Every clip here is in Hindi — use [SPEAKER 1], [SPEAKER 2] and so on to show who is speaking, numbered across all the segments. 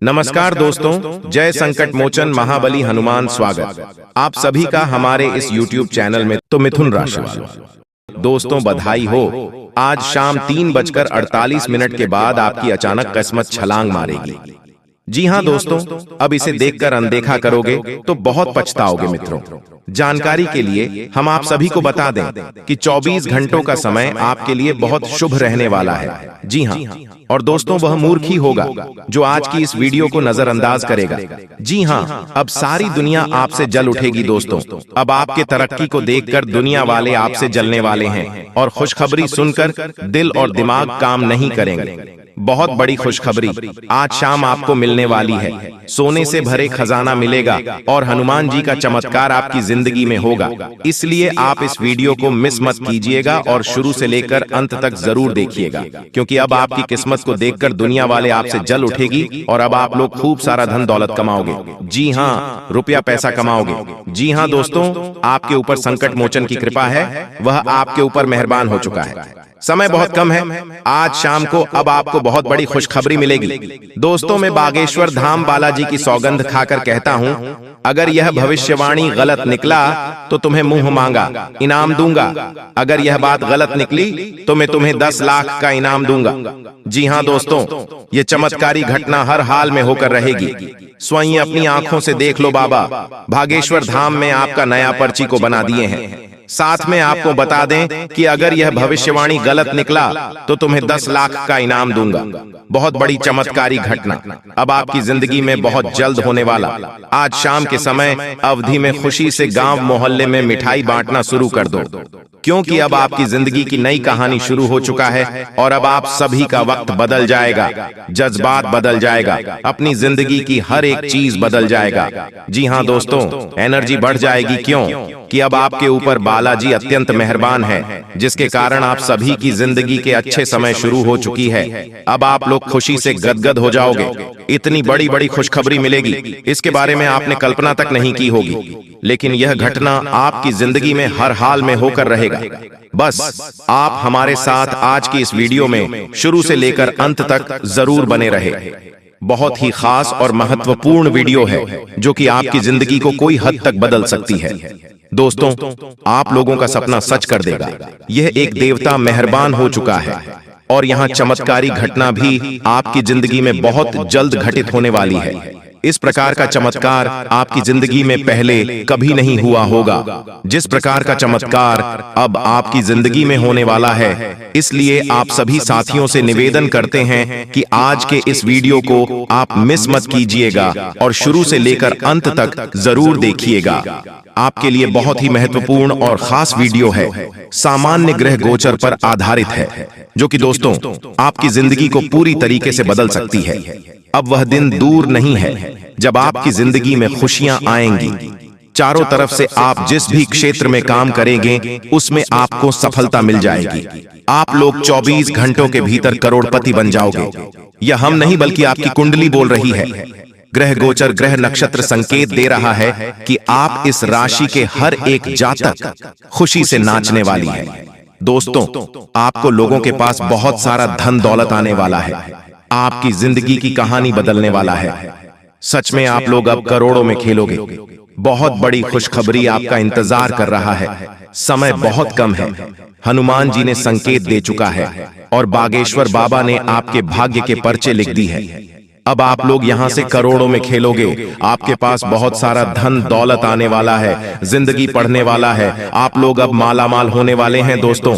[SPEAKER 1] नमस्कार दोस्तों, जय संकट मोचन महाबली हनुमान। स्वागत आप सभी का हमारे इस YouTube चैनल में। तो मिथुन राशि वालों, दोस्तों बधाई हो। आज शाम 3:48 के बाद आपकी अचानक किस्मत छलांग मारेगी। जी हाँ दोस्तों, अब इसे देखकर अनदेखा करोगे तो बहुत पछताओगे मित्रों। जानकारी के लिए हम आप सभी को बता दें कि 24 घंटों का समय आपके लिए बहुत शुभ रहने वाला है। जी हाँ, और दोस्तों वह मूर्ख ही होगा जो आज की इस वीडियो को नजरअंदाज करेगा। जी हाँ, अब सारी दुनिया आपसे जल उठेगी दोस्तों। अब आपके तरक्की को देखकर दुनिया वाले आपसे जलने वाले हैं और खुशखबरी सुनकर दिल और दिमाग काम नहीं करेंगे। बहुत बड़ी खुशखबरी आज शाम आपको मिलने वाली है। सोने से भरे खजाना मिलेगा और हनुमान जी का चमत्कार आपकी जिंदगी में होगा। इसलिए आप इस वीडियो को मिस मत कीजिएगा और शुरू से लेकर अंत तक जरूर देखिएगा, क्योंकि अब आपकी किस्मत को देखकर दुनिया वाले आपसे जल उठेगी और अब आप लोग खूब सारा धन दौलत कमाओगे। जी हाँ, रुपया पैसा कमाओगे। जी हाँ दोस्तों, आपके ऊपर संकट मोचन की कृपा है, वह आपके ऊपर मेहरबान हो चुका है। समय बहुत कम है। आज शाम को अब आपको बहुत बड़ी खुशखबरी मिलेगी। दोस्तों, मैं बागेश्वर धाम बालाजी की सौगंध खाकर कहता हूँ, अगर यह भविष्यवाणी गलत निकला तो तुम्हें मुंह मांगा इनाम दूंगा। अगर यह बात गलत निकली तो मैं तुम्हें 10 लाख का इनाम दूंगा। जी हाँ दोस्तों, ये चमत्कारी घटना हर हाल में होकर रहेगी। स्वयं अपनी आंखों से देख लो। बाबा बागेश्वर धाम में आपका नया पर्ची को बना दिए हैं। साथ में आपको बता दें कि अगर यह भविष्यवाणी गलत निकला तो तुम्हें 10 लाख का इनाम दूंगा। बहुत बड़ी चमत्कारी घटना अब आपकी जिंदगी में बहुत जल्द होने वाला। आज शाम के समय अवधि में खुशी से गांव मोहल्ले में मिठाई बांटना शुरू कर दो, क्योंकि अब आपकी जिंदगी की नई कहानी शुरू हो चुका है और अब आप सभी का वक्त बदल जाएगा, जज्बात बदल जाएगा, अपनी जिंदगी की हर एक चीज बदल जाएगा। जी हाँ दोस्तों, एनर्जी बढ़ जाएगी। क्यों कि अब आपके ऊपर बालाजी अत्यंत मेहरबान है, जिसके कारण आप सभी की जिंदगी के अच्छे समय शुरू हो चुकी है। अब आप लोग खुशी से गदगद हो जाओगे। इतनी बड़ी बड़ी खुशखबरी मिलेगी, इसके बारे में आपने कल्पना तक नहीं की होगी, लेकिन यह घटना आपकी जिंदगी में हर हाल में होकर रहेगा। बस आप हमारे साथ आज की इस वीडियो में शुरू से लेकर अंत तक जरूर बने रहे। बहुत ही खास और महत्वपूर्ण वीडियो है जो कि आपकी जिंदगी को कोई हद तक बदल सकती है। दोस्तों, आप लोगों का सपना सच कर देगा। यह एक देवता मेहरबान हो चुका है और यहाँ चमत्कारी घटना भी आपकी जिंदगी में बहुत जल्द घटित होने वाली है। इस प्रकार का चमत्कार आपकी जिंदगी में पहले कभी नहीं हुआ होगा, जिस प्रकार का चमत्कार अब आपकी जिंदगी में होने वाला है। इसलिए आप सभी साथियों से निवेदन करते हैं कि आज के इस वीडियो को आप मिस मत कीजिएगा और शुरू से लेकर अंत तक जरूर देखिएगा। आपके लिए बहुत ही महत्वपूर्ण और खास वीडियो है। सामान्य ग्रह गोचर पर आधारित है, जो कि दोस्तों आपकी जिंदगी को पूरी तरीके से बदल सकती है। अब वह दिन दूर नहीं है जब आपकी जिंदगी में खुशियां आएंगी। चारों तरफ से आप जिस भी क्षेत्र में काम करेंगे उसमें आपको सफलता मिल जाएगी। आप लोग 24 घंटों के भीतर करोड़पति बन जाओगे। यह हम नहीं बल्कि आपकी कुंडली बोल रही है। ग्रह गोचर ग्रह नक्षत्र संकेत दे रहा है कि आप इस राशि के हर एक जातक खुशी से नाचने वाली है। दोस्तों, आपको लोगों के पास बहुत सारा धन दौलत आने वाला है। आपकी जिंदगी की कहानी बदलने वाला है। सच में आप लोग अब करोड़ों में खेलोगे। बहुत बड़ी खुशखबरी आपका इंतजार कर रहा है। समय बहुत कम है। हनुमान जी ने संकेत दे चुका है और बागेश्वर बाबा ने आपके भाग्य के पर्चे लिख दी है। अब आप लोग यहाँ से करोड़ों में खेलोगे। आपके पास बहुत सारा धन दौलत आने वाला है। जिंदगी पढ़ने वाला है। आप लोग अब मालामाल होने वाले हैं। दोस्तों,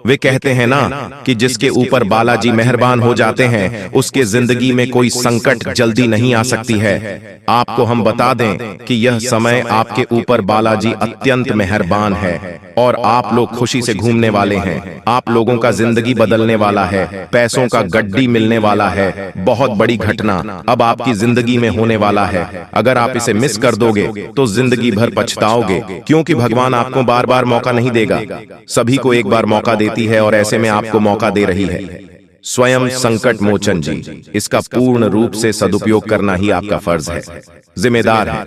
[SPEAKER 1] वे कहते हैं ना कि जिसके ऊपर बालाजी मेहरबान हो जाते हैं उसके जिंदगी में कोई संकट जल्दी नहीं आ सकती है। आपको हम बता दें कि यह समय आपके ऊपर बालाजी अत्यंत मेहरबान है और आप लोग खुशी से घूमने वाले हैं। आप लोगों का जिंदगी बदलने वाला है। पैसों का गड्डी मिलने वाला है। बहुत बड़ी घटना अब आपकी जिंदगी में होने वाला है। अगर आप इसे मिस कर दोगे तो जिंदगी भर पछताओगे, क्योंकि भगवान आपको बार बार मौका नहीं देगा। सभी को एक बार मौका देती है और ऐसे में आपको मौका दे रही है स्वयं संकट मोचन जी। इसका पूर्ण रूप से सदुपयोग करना ही आपका फर्ज है, जिम्मेदार है।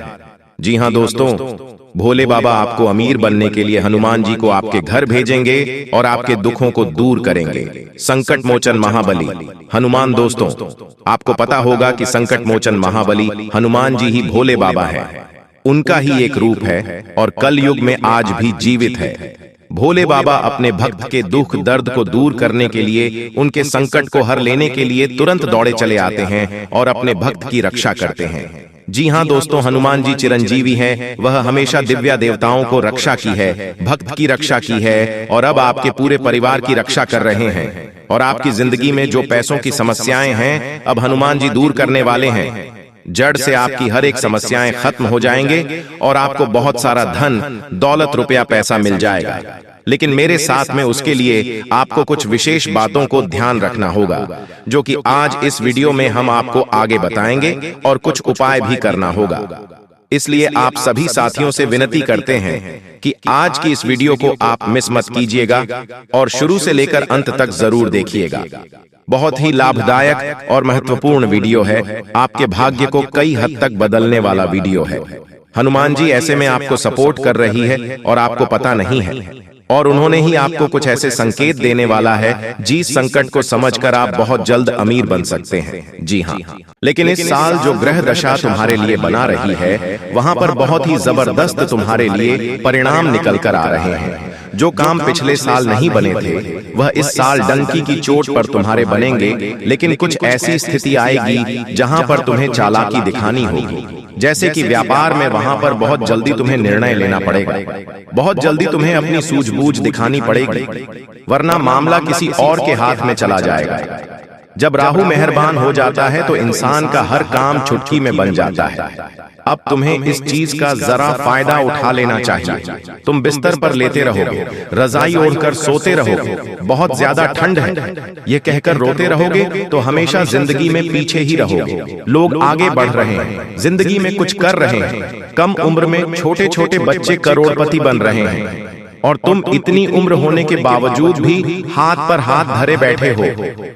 [SPEAKER 1] जी हाँ दोस्तों, भोले बाबा आपको अमीर बनने के लिए हनुमान जी को आपके घर भेजेंगे और आपके दुखों को दूर करेंगे। संकट मोचन महाबली हनुमान। दोस्तों, आपको पता होगा कि संकट मोचन महाबली हनुमान जी ही भोले बाबा हैं। उनका ही एक रूप है और कल युग में आज भी जीवित है। भोले बाबा अपने भक्त के दुख दर्द को दूर करने के लिए, उनके संकट को हर लेने के लिए तुरंत दौड़े चले आते हैं और अपने भक्त की रक्षा करते हैं। जी हाँ दोस्तों, हनुमान जी चिरंजीवी हैं। वह हमेशा दिव्या देवताओं को रक्षा की है, भक्त की रक्षा की है और अब आपके पूरे परिवार की रक्षा कर रहे हैं। और आपकी जिंदगी में जो पैसों की समस्याएं हैं, अब हनुमान जी दूर करने वाले हैं। जड़ से आपकी हर एक समस्याएं खत्म हो जाएंगे और आपको बहुत सारा धन दौलत रुपया पैसा मिल जाएगा। लेकिन मेरे साथ में उसके लिए आपको कुछ विशेष बातों को ध्यान रखना होगा, जो कि आज इस वीडियो में हम आपको आगे बताएंगे और कुछ उपाय भी करना होगा। इसलिए आप सभी साथियों से विनती करते हैं कि आज की इस वीडियो को आप मिस मत कीजिएगा और शुरू से लेकर अंत तक जरूर देखिएगा। बहुत ही लाभदायक और महत्वपूर्ण वीडियो है। आपके भाग्य को कई हद तक बदलने वाला वीडियो है। हनुमान जी ऐसे में आपको सपोर्ट कर रही है और आपको पता नहीं है, और उन्होंने ही आपको कुछ ऐसे संकेत देने वाला है जिस संकट को समझकर आप बहुत जल्द अमीर बन सकते हैं। जी हाँ, लेकिन इस साल जो ग्रह दशा तुम्हारे लिए बना रही है, वहां पर बहुत ही जबरदस्त तुम्हारे लिए परिणाम निकल कर आ रहे हैं। जो काम पिछले साल नहीं बने थे, वह इस साल डंकी की चोट पर तुम्हारे बनेंगे। लेकिन कुछ ऐसी स्थिति आएगी जहां पर तुम्हें चालाकी दिखानी होगी। जैसे कि व्यापार में, वहां पर बहुत जल्दी तुम्हें निर्णय लेना पड़ेगा, बहुत जल्दी तुम्हें अपनी सूझबूझ दिखानी पड़ेगी, वरना मामला किसी और के हाथ में चला जाएगा। जब राहु मेहरबान हो जाता है तो इंसान का हर काम चुटकी में बन जाता है। अब तुम्हें इस चीज का जरा फायदा उठा लेना चाहिए। तुम बिस्तर पर लेटे रहोगे, रजाई ओढ़कर सोते रहोगे, बहुत ज्यादा ठंड है ये कहकर रोते रहोगे तो हमेशा जिंदगी में पीछे ही रहोगे। लोग आगे बढ़ रहे हैं, जिंदगी में कुछ कर रहे हैं, कम उम्र में छोटे छोटे बच्चे करोड़पति बन रहे हैं, और तुम इतनी उम्र होने के बावजूद भी हाथ पर हाथ धरे बैठे हो।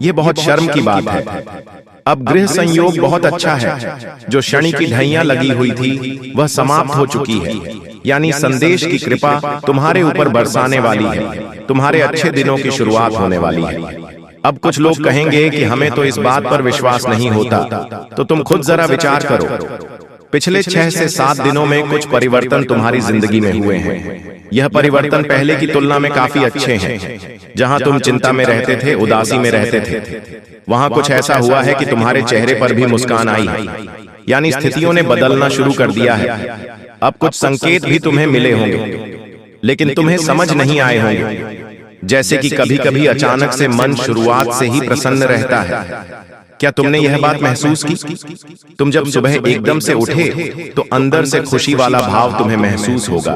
[SPEAKER 1] ये बहुत शर्म की बात है। अब गृह संयोग बहुत अच्छा है। जो शनि की ढैया लगी हुई थी वह समाप्त हो चुकी है, यानी संदेश की कृपा तुम्हारे ऊपर बरसाने वाली है। तुम्हारे अच्छे दिनों की शुरुआत होने वाली है। अब कुछ लोग कहेंगे कि हमें तो इस बात पर विश्वास नहीं होता, तो तुम खुद जरा विचार करो। पिछले 6 से 7 दिनों में कुछ परिवर्तन तुम्हारी जिंदगी में हुए हैं। यह परिवर्तन पहले की तुलना में काफी अच्छे हैं। जहां तुम चिंता में रहते थे, उदासी में रहते थे, वहां कुछ ऐसा हुआ है कि तुम्हारे चेहरे पर भी मुस्कान आई है, यानी स्थितियों ने बदलना शुरू कर दिया है। अब कुछ संकेत भी तुम्हें मिले होंगे, लेकिन तुम्हें समझ नहीं आए होंगे। जैसे कि कभी कभी अचानक से मन शुरुआत से ही प्रसन्न रहता है। क्या तुमने यह बात महसूस की? तुम जब सुबह एकदम से उठे तो अंदर से खुशी वाला भाव तुम्हें महसूस होगा।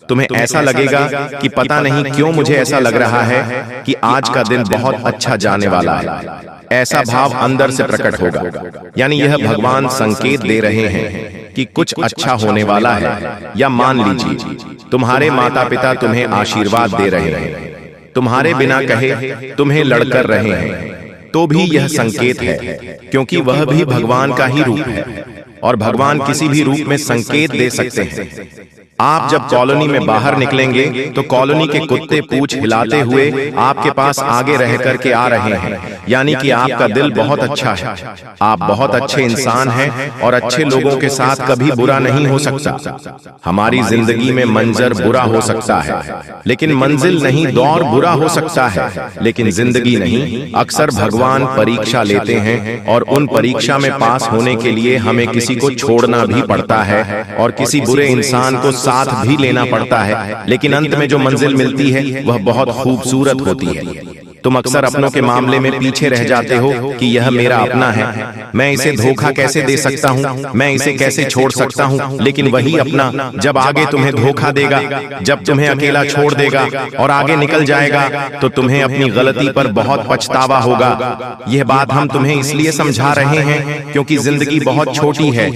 [SPEAKER 1] तुम्हें ऐसा लगेगा कि पता नहीं क्यों मुझे ऐसा लग रहा है कि आज का दिन बहुत अच्छा जाने वाला है। ऐसा भाव अंदर से प्रकट होगा, यानी यह भगवान संकेत दे रहे हैं कि कुछ अच्छा होने वाला है। या मान लीजिए तुम्हारे माता पिता तुम्हें आशीर्वाद दे रहे हैं, तुम्हारे बिना कहे तुम्हें लड़कर रहे हैं, तो भी यह संकेत है, क्योंकि वह भी भगवान का ही रूप है और भगवान किसी भी रूप में संकेत दे सकते हैं। आप जब कॉलोनी में बाहर निकलेंगे तो कॉलोनी के कुत्ते पूंछ हिलाते हुए आपके पास आगे रह करके आ रहे हैं, यानी कि आपका दिल बहुत अच्छा है। आप बहुत अच्छे इंसान हैं और अच्छे लोगों के साथ कभी बुरा नहीं हो सकता। हमारी जिंदगी में मंजर बुरा हो सकता है, लेकिन मंजिल नहीं, दौर बुरा हो सकता है, लेकिन जिंदगी नहीं। अक्सर भगवान परीक्षा लेते हैं और उन परीक्षा में पास होने के लिए हमें किसी को छोड़ना भी पड़ता है और किसी बुरे इंसान को साथ भी लेना पड़ता है, लेकिन अंत में जो मंजिल मिलती है वह बहुत खूबसूरत होती है। तुम अक्सर अपनों के मामले में पीछे रह जाते हो कि यह मेरा अपना है, मैं इसे धोखा कैसे दे सकता हूँ, मैं इसे कैसे छोड़ सकता हूँ। लेकिन वही अपना जब आगे तुम्हें धोखा देगा, जब तुम्हें अकेला छोड़ देगा और आगे निकल जाएगा, तो तुम्हें अपनी गलती पर बहुत पछतावा होगा। यह बात हम तुम्हें इसलिए समझा रहे हैं क्योंकि जिंदगी बहुत छोटी है।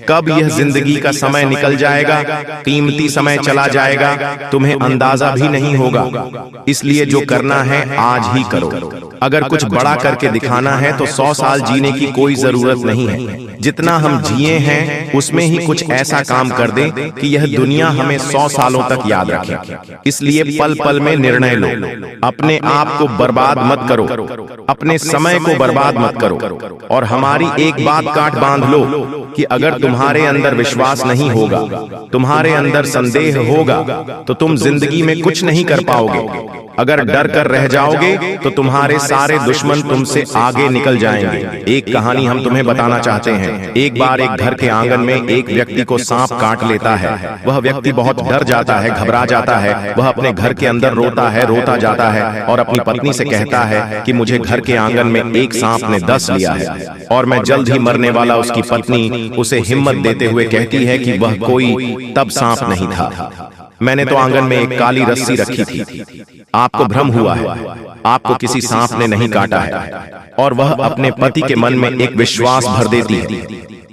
[SPEAKER 1] कब यह जिंदगी का समय निकल जाएगा, कीमती समय चला जाएगा, तुम्हें अंदाजा भी नहीं होगा। इसलिए जो करना है आज ही करो। अगर कुछ बड़ा करके दिखाना है तो 100 साल जीने की कोई जरूरत नहीं है। जितना हम जिए हैं उसमें ही कुछ ऐसा काम कर दें कि यह दुनिया हमें 100 सालों तक याद रखे। इसलिए पल पल में निर्णय लो। अपने आप को बर्बाद मत करो, अपने समय को बर्बाद मत करो। और हमारी एक बात काट बांध लो कि अगर तुम्हारे अंदर विश्वास नहीं होगा, तुम्हारे अंदर संदेह होगा, तो तुम जिंदगी में कुछ नहीं कर पाओगे। अगर डर कर रह जाओगे तो तुम्हारे सारे दुश्मन तुमसे आगे निकल जाएंगे। एक कहानी हम तुम्हें बताना चाहते हैं। एक बार एक घर के आंगन में एक व्यक्ति को सांप काट लेता है। वह व्यक्ति बहुत डर जाता है, घबरा जाता है। वह अपने घर के अंदर रोता जाता है और अपनी पत्नी से कहता है कि मुझे घर के आंगन में एक सांप ने डस लिया है और मैं जल्द ही मरने वाला। उसकी पत्नी उसे हिम्मत देते हुए कहती है कि वह कोई तब सांप नहीं था, मैंने तो आंगन में एक काली रस्सी रखी थी। आपको भ्रम हुआ है, आपको किसी सांप ने नहीं काटा है। और वह अपने पति के मन में एक विश्वास भर देती है,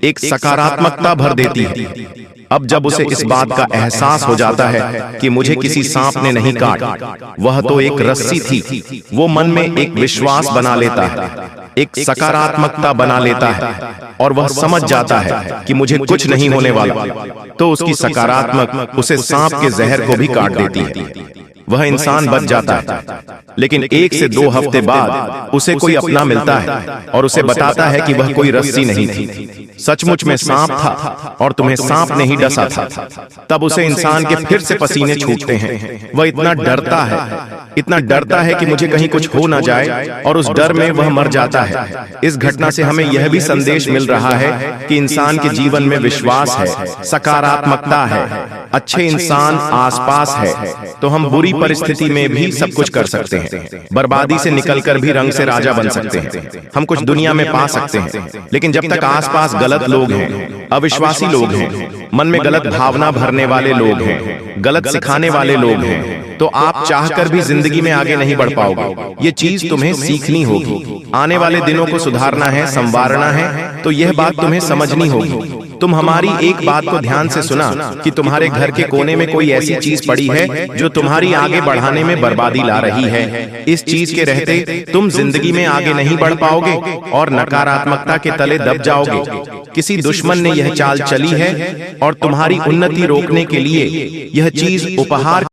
[SPEAKER 1] एक सकारात्मकता भर देती है। अब जब उसे इस बात का एहसास हो जाता है कि मुझे किसी सांप ने नहीं काटा, वह तो एक रस्सी थी, वो मन में एक विश्वास बना लेता है, एक सकारात्मकता बना लेता है और वह समझ जाता है कि मुझे कुछ नहीं होने वाला। तो उसकी सकारात्मक उसे सांप के जहर को भी काट देती है। वह इंसान बच जाता है। लेकिन 1 से 2 हफ्ते बाद उसे कोई अपना मिलता है और उसे बताता है कि वह कोई रस्सी नहीं थी, सचमुच में सांप था और तुम्हें सांप ने ही डसा था। तब उसे इंसान के फिर से पसीने छूटते हैं। वह इतना डरता है कि मुझे कहीं कुछ हो ना जाए और उस डर में वह मर जाता है। इस घटना से हमें यह भी संदेश मिल रहा है कि इंसान के जीवन में विश्वास है, सकारात्मकता है, अच्छे इंसान आसपास है तो हम बुरी परिस्थिति में भी सब कुछ कर सकते हैं। बर्बादी से निकलकर भी रंग से राजा बन सकते हैं। हम कुछ दुनिया में पा सकते हैं। लेकिन जब तक आसपास गलत लोग हैं, अविश्वासी लोग हैं, मन में गलत भावना भरने वाले लोग हैं, गलत सिखाने वाले लोग हैं, तो आप चाहकर भी जिंदगी में आगे नहीं बढ़ पाओगे। ये चीज तुम्हें सीखनी होगी। आने वाले दिनों को सुधारना है, संवारना है, तो यह बात तुम्हें समझनी होगी। तुम हमारी एक बात को ध्यान से सुना कि तुम्हारे घर के कोने में कोई ऐसी चीज पड़ी है जो तुम्हारी आगे बढ़ाने में बर्बादी ला रही है। इस चीज के रहते तुम जिंदगी में आगे नहीं बढ़ पाओगे और नकारात्मकता के तले दब जाओगे। किसी दुश्मन ने यह चाल चली है और तुम्हारी उन्नति रोकने के लिए यह चीज उपहार